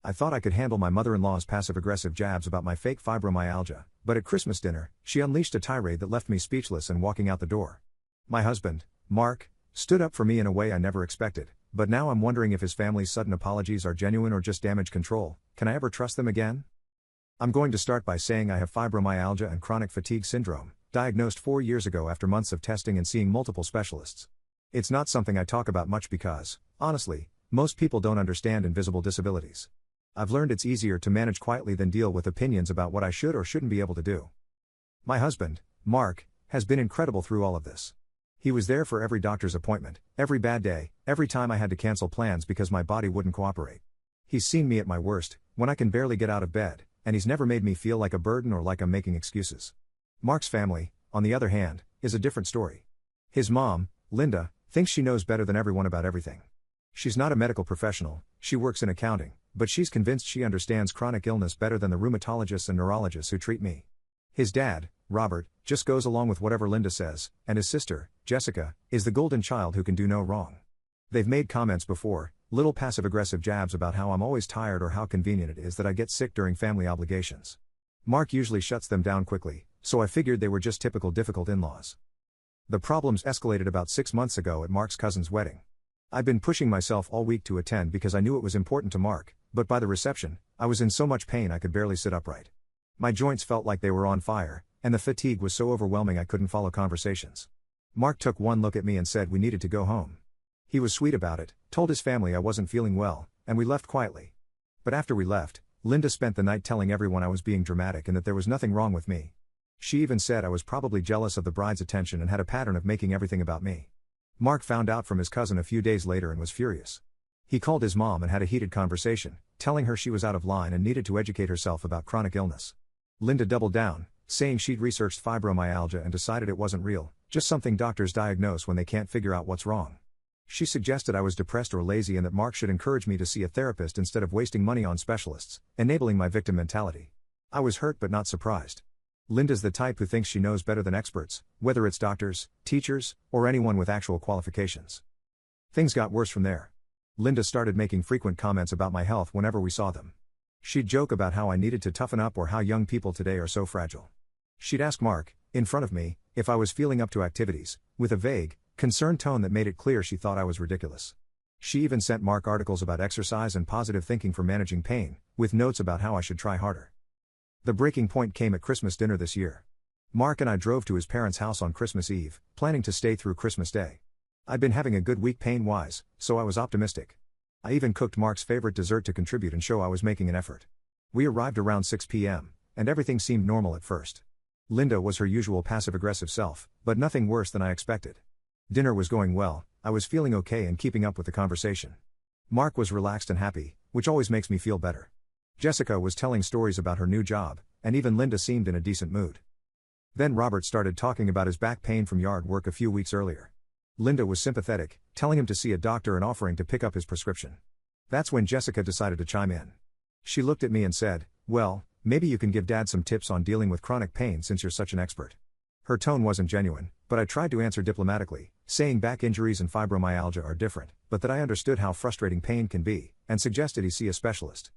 I thought I could handle my mother-in-law's passive-aggressive jabs about my fake fibromyalgia, but at Christmas dinner, she unleashed a tirade that left me speechless and walking out the door. My husband, Mark, stood up for me in a way I never expected, but now I'm wondering if his family's sudden apologies are genuine or just damage control. Can I ever trust them again? I'm going to start by saying I have fibromyalgia and chronic fatigue syndrome, diagnosed 4 years ago after months of testing and seeing multiple specialists. It's not something I talk about much because, honestly, most people don't understand invisible disabilities. I've learned it's easier to manage quietly than deal with opinions about what I should or shouldn't be able to do. My husband, Mark, has been incredible through all of this. He was there for every doctor's appointment, every bad day, every time I had to cancel plans because my body wouldn't cooperate. He's seen me at my worst, when I can barely get out of bed, and he's never made me feel like a burden or like I'm making excuses. Mark's family, on the other hand, is a different story. His mom, Linda, thinks she knows better than everyone about everything. She's not a medical professional, she works in accounting, but she's convinced she understands chronic illness better than the rheumatologists and neurologists who treat me. His dad, Robert, just goes along with whatever Linda says, and his sister, Jessica, is the golden child who can do no wrong. They've made comments before, little passive-aggressive jabs about how I'm always tired or how convenient it is that I get sick during family obligations. Mark usually shuts them down quickly, so I figured they were just typical difficult in-laws. The problems escalated about 6 months ago at Mark's cousin's wedding. I'd been pushing myself all week to attend because I knew it was important to Mark, but by the reception, I was in so much pain I could barely sit upright. My joints felt like they were on fire, and the fatigue was so overwhelming I couldn't follow conversations. Mark took one look at me and said we needed to go home. He was sweet about it, told his family I wasn't feeling well, and we left quietly. But after we left, Linda spent the night telling everyone I was being dramatic and that there was nothing wrong with me. She even said I was probably jealous of the bride's attention and had a pattern of making everything about me. Mark found out from his cousin a few days later and was furious. He called his mom and had a heated conversation, telling her she was out of line and needed to educate herself about chronic illness. Linda doubled down, saying she'd researched fibromyalgia and decided it wasn't real, just something doctors diagnose when they can't figure out what's wrong. She suggested I was depressed or lazy and that Mark should encourage me to see a therapist instead of wasting money on specialists, enabling my victim mentality. I was hurt but not surprised. Linda's the type who thinks she knows better than experts, whether it's doctors, teachers, or anyone with actual qualifications. Things got worse from there. Linda started making frequent comments about my health whenever we saw them. She'd joke about how I needed to toughen up or how young people today are so fragile. She'd ask Mark, in front of me, if I was feeling up to activities, with a vague, concerned tone that made it clear she thought I was ridiculous. She even sent Mark articles about exercise and positive thinking for managing pain, with notes about how I should try harder. The breaking point came at Christmas dinner this year. Mark and I drove to his parents' house on Christmas Eve, planning to stay through Christmas Day. I'd been having a good week pain-wise, so I was optimistic. I even cooked Mark's favorite dessert to contribute and show I was making an effort. We arrived around 6 p.m., and everything seemed normal at first. Linda was her usual passive-aggressive self, but nothing worse than I expected. Dinner was going well, I was feeling okay and keeping up with the conversation. Mark was relaxed and happy, which always makes me feel better. Jessica was telling stories about her new job, and even Linda seemed in a decent mood. Then Robert started talking about his back pain from yard work a few weeks earlier. Linda was sympathetic, telling him to see a doctor and offering to pick up his prescription. That's when Jessica decided to chime in. She looked at me and said, "Well, maybe you can give Dad some tips on dealing with chronic pain since you're such an expert." Her tone wasn't genuine, but I tried to answer diplomatically, saying back injuries and fibromyalgia are different, but that I understood how frustrating pain can be, and suggested he see a specialist.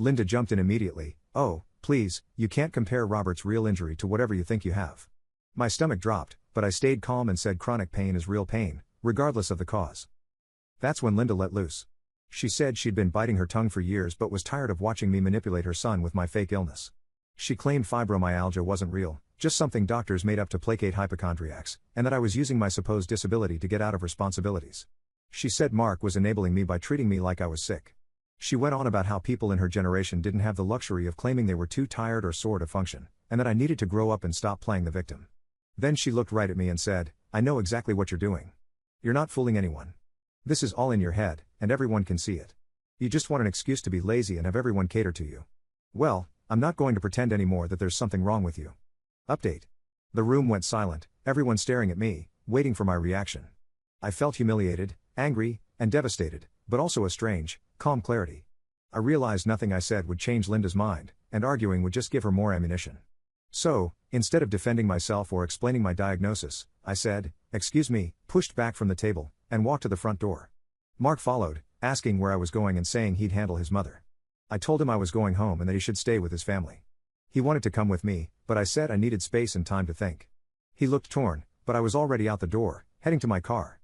Linda jumped in immediately, "Oh, please, you can't compare Robert's real injury to whatever you think you have." My stomach dropped, but I stayed calm and said chronic pain is real pain, regardless of the cause. That's when Linda let loose. She said she'd been biting her tongue for years but was tired of watching me manipulate her son with my fake illness. She claimed fibromyalgia wasn't real, just something doctors made up to placate hypochondriacs, and that I was using my supposed disability to get out of responsibilities. She said Mark was enabling me by treating me like I was sick. She went on about how people in her generation didn't have the luxury of claiming they were too tired or sore to function, and that I needed to grow up and stop playing the victim. Then she looked right at me and said, "I know exactly what you're doing. You're not fooling anyone. This is all in your head, and everyone can see it. You just want an excuse to be lazy and have everyone cater to you. Well, I'm not going to pretend anymore that there's something wrong with you." Update. The room went silent, everyone staring at me, waiting for my reaction. I felt humiliated, angry, and devastated, but also a strange, calm clarity. I realized nothing I said would change Linda's mind, and arguing would just give her more ammunition. So, instead of defending myself or explaining my diagnosis, I said, "Excuse me," pushed back from the table, and walked to the front door. Mark followed, asking where I was going and saying he'd handle his mother. I told him I was going home and that he should stay with his family. He wanted to come with me, but I said I needed space and time to think. He looked torn, but I was already out the door, heading to my car.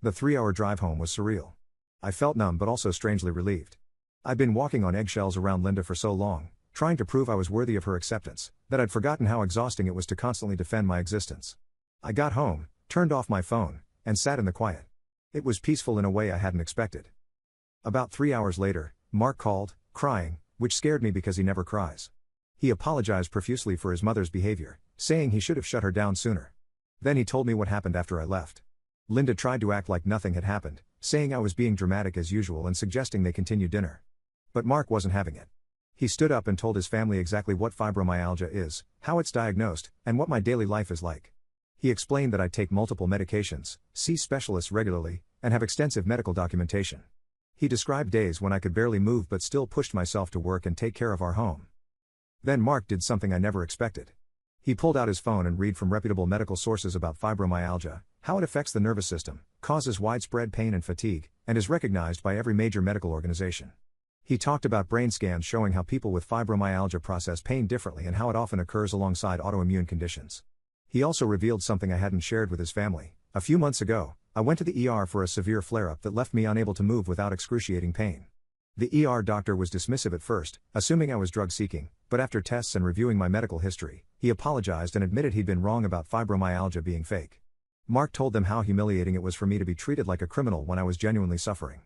The 3-hour drive home was surreal. I felt numb but also strangely relieved. I'd been walking on eggshells around Linda for so long, trying to prove I was worthy of her acceptance, that I'd forgotten how exhausting it was to constantly defend my existence. I got home, turned off my phone, and sat in the quiet. It was peaceful in a way I hadn't expected. About 3 hours later, Mark called, crying, which scared me because he never cries. He apologized profusely for his mother's behavior, saying he should have shut her down sooner. Then he told me what happened after I left. Linda tried to act like nothing had happened, saying I was being dramatic as usual and suggesting they continue dinner. But Mark wasn't having it. He stood up and told his family exactly what fibromyalgia is, how it's diagnosed, and what my daily life is like. He explained that I take multiple medications, see specialists regularly, and have extensive medical documentation. He described days when I could barely move but still pushed myself to work and take care of our home. Then Mark did something I never expected. He pulled out his phone and read from reputable medical sources about fibromyalgia, how it affects the nervous system, causes widespread pain and fatigue, and is recognized by every major medical organization. He talked about brain scans showing how people with fibromyalgia process pain differently and how it often occurs alongside autoimmune conditions. He also revealed something I hadn't shared with his family. A few months ago, I went to the ER for a severe flare-up that left me unable to move without excruciating pain. The ER doctor was dismissive at first, assuming I was drug-seeking, but after tests and reviewing my medical history, he apologized and admitted he'd been wrong about fibromyalgia being fake. Mark told them how humiliating it was for me to be treated like a criminal when I was genuinely suffering.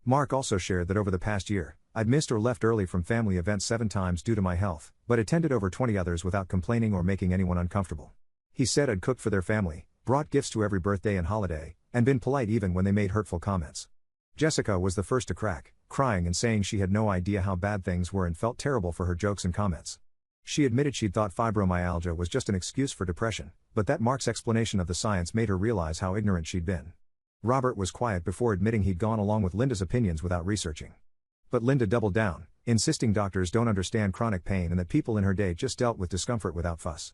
Mark also shared that over the past year, I'd missed or left early from family events 7 times due to my health, but attended over 20 others without complaining or making anyone uncomfortable. He said I'd cooked for their family, brought gifts to every birthday and holiday, and been polite even when they made hurtful comments. Jessica was the first to crack, crying and saying she had no idea how bad things were and felt terrible for her jokes and comments. She admitted she'd thought fibromyalgia was just an excuse for depression, but that Mark's explanation of the science made her realize how ignorant she'd been. Robert was quiet before admitting he'd gone along with Linda's opinions without researching. But Linda doubled down, insisting doctors don't understand chronic pain and that people in her day just dealt with discomfort without fuss.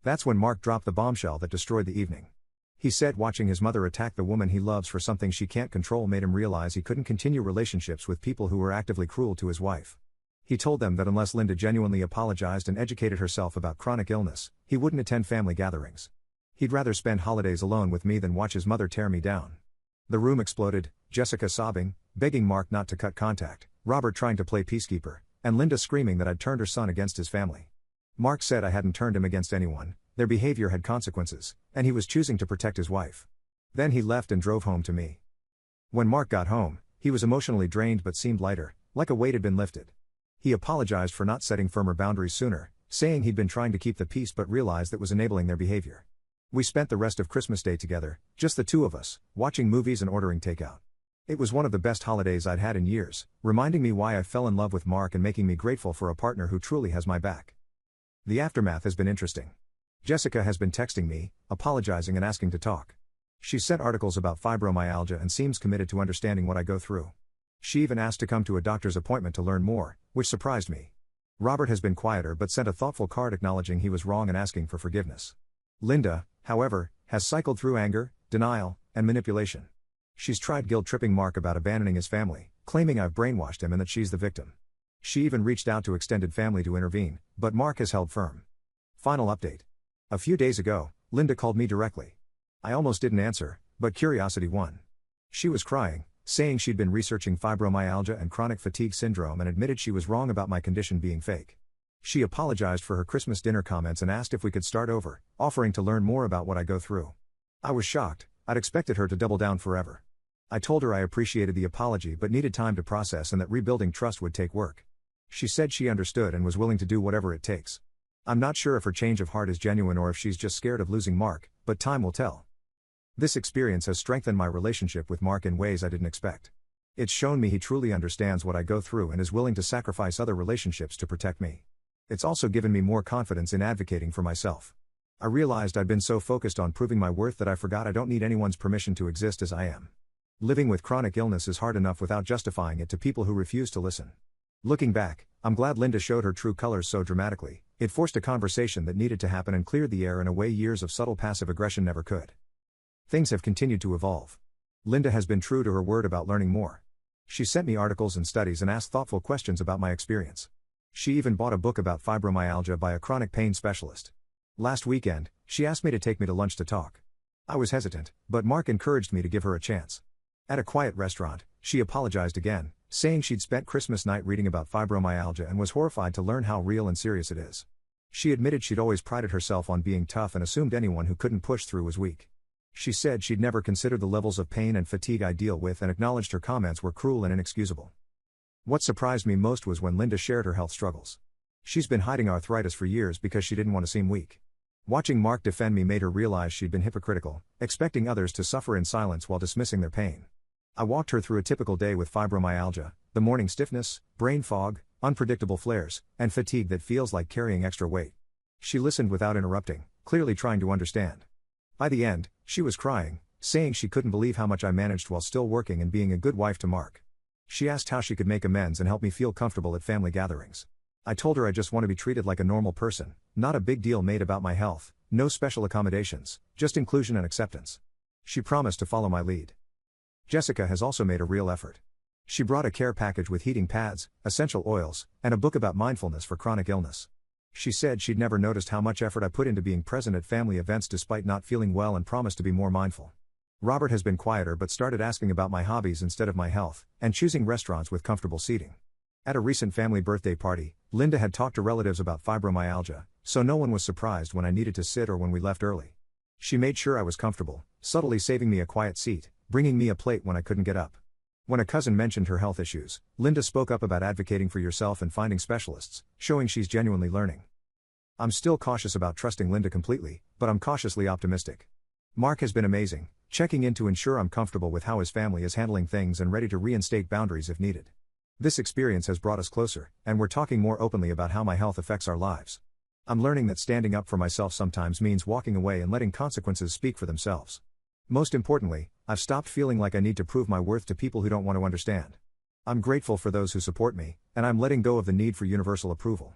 That's when Mark dropped the bombshell that destroyed the evening. He said watching his mother attack the woman he loves for something she can't control made him realize he couldn't continue relationships with people who were actively cruel to his wife. He told them that unless Linda genuinely apologized and educated herself about chronic illness, he wouldn't attend family gatherings. He'd rather spend holidays alone with me than watch his mother tear me down. The room exploded, Jessica sobbing, begging Mark not to cut contact, Robert trying to play peacekeeper, and Linda screaming that I'd turned her son against his family. Mark said I hadn't turned him against anyone, their behavior had consequences, and he was choosing to protect his wife. Then he left and drove home to me. When Mark got home, he was emotionally drained but seemed lighter, like a weight had been lifted. He apologized for not setting firmer boundaries sooner, saying he'd been trying to keep the peace but realized that was enabling their behavior. We spent the rest of Christmas Day together, just the two of us, watching movies and ordering takeout. It was one of the best holidays I'd had in years, reminding me why I fell in love with Mark and making me grateful for a partner who truly has my back. The aftermath has been interesting. Jessica has been texting me, apologizing and asking to talk. She's sent articles about fibromyalgia and seems committed to understanding what I go through. She even asked to come to a doctor's appointment to learn more, which surprised me. Robert has been quieter but sent a thoughtful card acknowledging he was wrong and asking for forgiveness. Linda, however, has cycled through anger, denial, and manipulation. She's tried guilt-tripping Mark about abandoning his family, claiming I've brainwashed him and that she's the victim. She even reached out to extended family to intervene, but Mark has held firm. Final update. A few days ago, Linda called me directly. I almost didn't answer, but curiosity won. She was crying, saying she'd been researching fibromyalgia and chronic fatigue syndrome and admitted she was wrong about my condition being fake. She apologized for her Christmas dinner comments and asked if we could start over, offering to learn more about what I go through. I was shocked. I'd expected her to double down forever. I told her I appreciated the apology but needed time to process and that rebuilding trust would take work. She said she understood and was willing to do whatever it takes. I'm not sure if her change of heart is genuine or if she's just scared of losing Mark, but time will tell. This experience has strengthened my relationship with Mark in ways I didn't expect. It's shown me he truly understands what I go through and is willing to sacrifice other relationships to protect me. It's also given me more confidence in advocating for myself. I realized I'd been so focused on proving my worth that I forgot I don't need anyone's permission to exist as I am. Living with chronic illness is hard enough without justifying it to people who refuse to listen. Looking back, I'm glad Linda showed her true colors so dramatically. It forced a conversation that needed to happen and cleared the air in a way years of subtle passive aggression never could. Things have continued to evolve. Linda has been true to her word about learning more. She sent me articles and studies and asked thoughtful questions about my experience. She even bought a book about fibromyalgia by a chronic pain specialist. Last weekend, she asked me to take me to lunch to talk. I was hesitant, but Mark encouraged me to give her a chance. At a quiet restaurant, she apologized again, saying she'd spent Christmas night reading about fibromyalgia and was horrified to learn how real and serious it is. She admitted she'd always prided herself on being tough and assumed anyone who couldn't push through was weak. She said she'd never considered the levels of pain and fatigue I deal with and acknowledged her comments were cruel and inexcusable. What surprised me most was when Linda shared her health struggles. She's been hiding arthritis for years because she didn't want to seem weak. Watching Mark defend me made her realize she'd been hypocritical, expecting others to suffer in silence while dismissing their pain. I walked her through a typical day with fibromyalgia, the morning stiffness, brain fog, unpredictable flares, and fatigue that feels like carrying extra weight. She listened without interrupting, clearly trying to understand. By the end, she was crying, saying she couldn't believe how much I managed while still working and being a good wife to Mark. She asked how she could make amends and help me feel comfortable at family gatherings. I told her I just want to be treated like a normal person, not a big deal made about my health, no special accommodations, just inclusion and acceptance. She promised to follow my lead. Jessica has also made a real effort. She brought a care package with heating pads, essential oils, and a book about mindfulness for chronic illness. She said she'd never noticed how much effort I put into being present at family events despite not feeling well and promised to be more mindful. Robert has been quieter but started asking about my hobbies instead of my health, and choosing restaurants with comfortable seating. At a recent family birthday party, Linda had talked to relatives about fibromyalgia, so no one was surprised when I needed to sit or when we left early. She made sure I was comfortable, subtly saving me a quiet seat, bringing me a plate when I couldn't get up. When a cousin mentioned her health issues, Linda spoke up about advocating for yourself and finding specialists, showing she's genuinely learning. I'm still cautious about trusting Linda completely, but I'm cautiously optimistic. Mark has been amazing, checking in to ensure I'm comfortable with how his family is handling things and ready to reinstate boundaries if needed. This experience has brought us closer, and we're talking more openly about how my health affects our lives. I'm learning that standing up for myself sometimes means walking away and letting consequences speak for themselves. Most importantly, I've stopped feeling like I need to prove my worth to people who don't want to understand. I'm grateful for those who support me, and I'm letting go of the need for universal approval.